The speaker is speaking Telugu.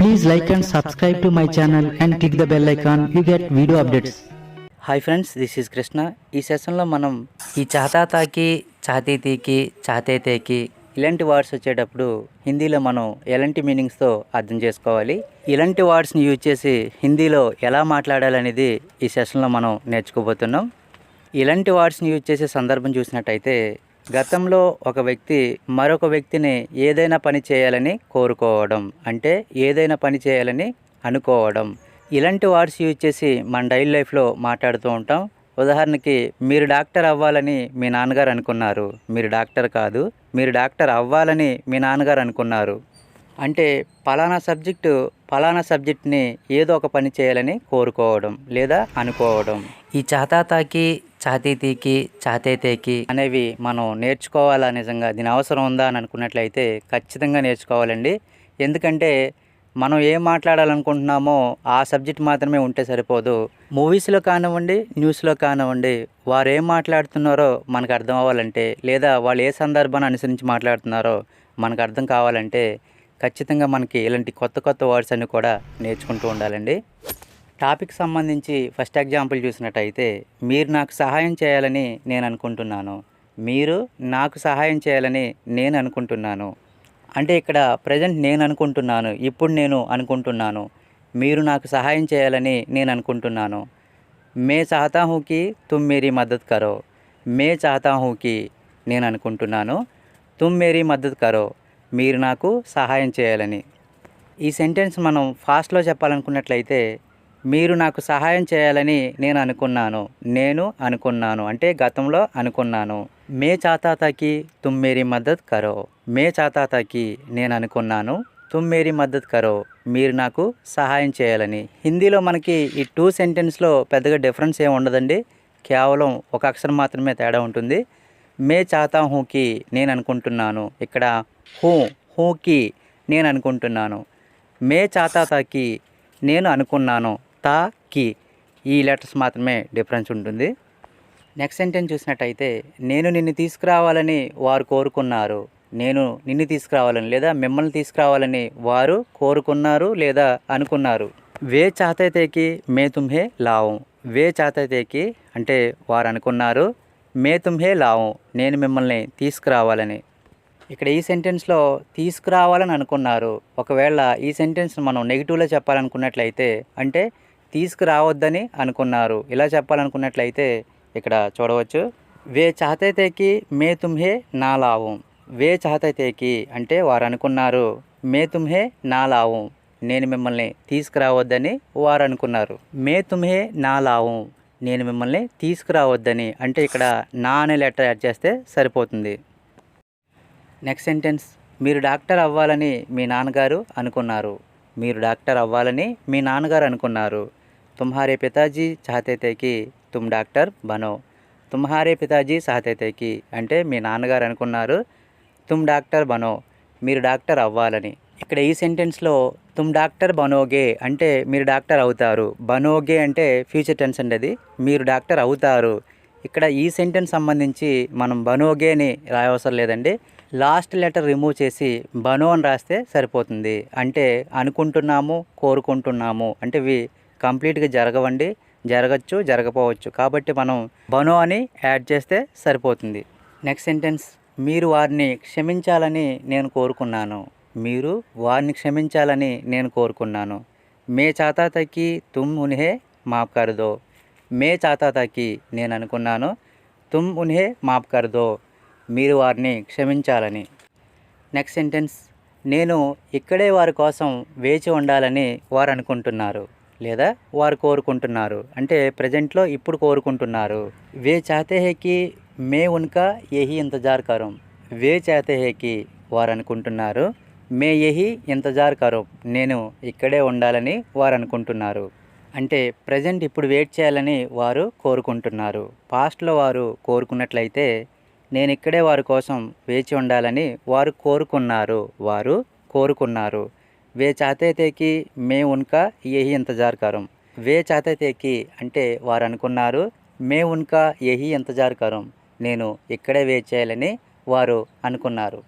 Please like and subscribe to my channel and click the bell icon. You get video updates. Hi friends, this is Krishna. ఈ సెషన్లో మనం ఈ చాతాతాకి, చాతీతీకి, చాతేతేకి ఇలాంటి వర్డ్స్ వచ్చేటప్పుడు హిందీలో మనం ఎలాంటి మీనింగ్స్తో అర్థం చేసుకోవాలి, ఇలాంటి వర్డ్స్ని యూజ్ చేసి హిందీలో ఎలా మాట్లాడాలనేది ఈ సెషన్లో మనం నేర్చుకోబోతున్నాం. ఇలాంటి వర్డ్స్ని యూజ్ చేసే సందర్భం చూసినట్టయితే, గతంలో ఒక వ్యక్తి మరొక వ్యక్తిని ఏదైనా పని చేయాలని కోరుకోవడం, అంటే ఏదైనా పని చేయాలని అనుకోవడం. ఇలాంటి వర్డ్స్ యూజ్ చేసి మన డైలీ లైఫ్లో మాట్లాడుతూ ఉంటాం. ఉదాహరణకి, మీరు డాక్టర్ అవ్వాలని మీ నాన్నగారు అనుకున్నారు, మీరు డాక్టర్ కాదు, మీరు డాక్టర్ అవ్వాలని మీ నాన్నగారు అనుకున్నారు. అంటే పలానా సబ్జెక్ట్ని ఏదో ఒక పని చేయాలని కోరుకోవడం లేదా అనుకోవడం. ఈ చాతాతాకి, చాతీతీకి, చాతేతేకి అనేవి మనం నేర్చుకోవాలా? నిజంగా దీని అవసరం ఉందా అని అనుకున్నట్లయితే ఖచ్చితంగా నేర్చుకోవాలండి. ఎందుకంటే మనం ఏం మాట్లాడాలనుకుంటున్నామో ఆ సబ్జెక్ట్ మాత్రమే ఉంటే సరిపోదు. మూవీస్లో కానివ్వండి, న్యూస్లో కానివ్వండి, వారు ఏం మాట్లాడుతున్నారో మనకు అర్థం అవ్వాలంటే, లేదా వాళ్ళు ఏ సందర్భాన్ని అనుసరించి మాట్లాడుతున్నారో మనకు అర్థం కావాలంటే ఖచ్చితంగా మనకి ఇలాంటి కొత్త కొత్త వర్డ్స్ అన్నీ కూడా నేర్చుకుంటూ ఉండాలండి. టాపిక్ సంబంధించి ఫస్ట్ ఎగ్జాంపుల్ చూసినట్టయితే, మీరు నాకు సహాయం చేయాలని నేను అనుకుంటున్నాను, మీరు నాకు సహాయం చేయాలని నేను అనుకుంటున్నాను. అంటే ఇక్కడ ప్రజెంట్ నేను అనుకుంటున్నాను, ఇప్పుడు నేను అనుకుంటున్నాను. మీరు నాకు సహాయం చేయాలని నేను అనుకుంటున్నాను. మే చాహతా హూ కి తుమ్ మేరీ మద్దతు కరో. మే చాహతా హూ కి నేను అనుకుంటున్నాను, తుమ్ మేరీ మద్దతు కరో, మీరు నాకు సహాయం చేయాలని. ఈ సెంటెన్స్ మనం ఫాస్ట్లో చెప్పాలనుకున్నట్లయితే, మీరు నాకు సహాయం చేయాలని నేను అనుకున్నాను అంటే గతంలో అనుకున్నాను. మే చాతాతాకి తుమ్ మేరీ మద్దతు కరో. మే చాతాతాకి నేను అనుకున్నాను, తుమ్ మేరీ మద్దతు కరో, మీరు నాకు సహాయం చేయాలని. హిందీలో మనకి ఈ టూ సెంటెన్స్లో పెద్దగా డిఫరెన్స్ ఏమి ఉండదండి, కేవలం ఒక అక్షరం మాత్రమే తేడా ఉంటుంది. మే చాతా హూకి నేను అనుకుంటున్నాను, ఇక్కడ హూకి నేను అనుకుంటున్నాను. మే చాతాతాకి నేను అనుకున్నాను, తాకి ఈ లెటర్స్ మాత్రమే డిఫరెన్స్ ఉంటుంది. నెక్స్ట్ సెంటెన్స్ చూసినట్టయితే, నేను నిన్ను తీసుకురావాలని వారు కోరుకున్నారు. నేను నిన్ను తీసుకురావాలని లేదా మిమ్మల్ని తీసుకురావాలని వారు కోరుకున్నారు లేదా అనుకున్నారు. వే చాతేతేకి మే తుమ్హే లావు. వే చాతేతేకి అంటే వారు అనుకున్నారు, మే తుమ్హే లావు నేను మిమ్మల్ని తీసుకురావాలని. ఇక్కడ ఈ సెంటెన్స్లో తీసుకురావాలని అనుకున్నారు. ఒకవేళ ఈ సెంటెన్స్ మనం నెగిటివ్లో చెప్పాలనుకున్నట్లయితే, అంటే తీసుకురావద్దని అనుకున్నారు ఇలా చెప్పాలనుకున్నట్లయితే ఇక్కడ చూడవచ్చు, వే చాతేతేకి మే తుమ్హే నా లావు. వే చాతేతేకి అంటే వారు అనుకున్నారు, మే తుమ్హే నా లావు నేను మిమ్మల్ని తీసుకురావద్దని వారు అనుకున్నారు. మే తుమ్హే నా లావు నేను మిమ్మల్ని తీసుకురావద్దని అంటే ఇక్కడ నా అనే లెటర్ యాడ్ చేస్తే సరిపోతుంది. నెక్స్ట్ సెంటెన్స్, మీరు డాక్టర్ అవ్వాలని మీ నాన్నగారు అనుకున్నారు. మీరు డాక్టర్ అవ్వాలని మీ నాన్నగారు అనుకున్నారు. తుమ్హారే పితాజీ చాహతే తే కి తుమ్ డాక్టర్ బనో. తుమ్హారే పితాజీ చాహతే తే కి అంటే మీ నాన్నగారు అనుకున్నారు, తుమ్ డాక్టర్ బనో మీరు డాక్టర్ అవ్వాలని. ఇక్కడ ఈ సెంటెన్స్లో తుమ్ డాక్టర్ బనోగే అంటే మీరు డాక్టర్ అవుతారు. బనోగే అంటే ఫ్యూచర్ టెన్స్ అండి, అది మీరు డాక్టర్ అవుతారు. ఇక్కడ ఈ సెంటెన్స్ సంబంధించి మనం బనోగే అని రాయవసరం లేదండి, లాస్ట్ లెటర్ రిమూవ్ చేసి బనో అని రాస్తే సరిపోతుంది. అంటే అనుకుంటున్నాము, కోరుకుంటున్నాము అంటే ఇవి కంప్లీట్గా జరగవండి, జరగచ్చు, జరగపోవచ్చు. కాబట్టి మనం బనో అని యాడ్ చేస్తే సరిపోతుంది. నెక్స్ట్ సెంటెన్స్, మీరు వారిని క్షమించాలని నేను కోరుకున్నాను. మీరు వారిని క్షమించాలని నేను కోరుకున్నాను. మే చాతాతాకి తుమ్ ఉన్హే మాఫ్ కర్ దో. మే చాతాతాకి నేను అనుకున్నాను, తుమ్ ఉన్హే మాఫ్ కర్ దో మీరు వారిని క్షమించాలని. నెక్స్ట్ సెంటెన్స్, నేను ఇక్కడే వారి కోసం వేచి ఉండాలని వారు అనుకుంటున్నారు లేదా వారు కోరుకుంటున్నారు అంటే ప్రజెంట్లో ఇప్పుడు కోరుకుంటున్నారు. వే చాతే హే కి మే ఉన్కా యహీ ఇంతజార్ కరూం. వే చాతే హే కి వారు అనుకుంటున్నారు, మే యహీ ఇంతజార్ కరూం నేను ఇక్కడే ఉండాలని వారు అనుకుంటున్నారు. అంటే ప్రజెంట్ ఇప్పుడు వెయిట్ చేయాలని వారు కోరుకుంటున్నారు. పాస్ట్లో వారు కోరుకున్నట్లయితే, నేను ఇక్కడే వారి కోసం వేచి ఉండాలని వారు కోరుకున్నారు. వే చాతే తే కి మే ఉన్కా యహీ ఇంతజార్ కరూం. వే చాతే తే కి అంటే వారు అనుకున్నారు, మే ఉన్కా యహీ ఇంతజార్ కరూం నేను ఇక్కడే వెయిట్ చేయాలని వారు అనుకున్నారు.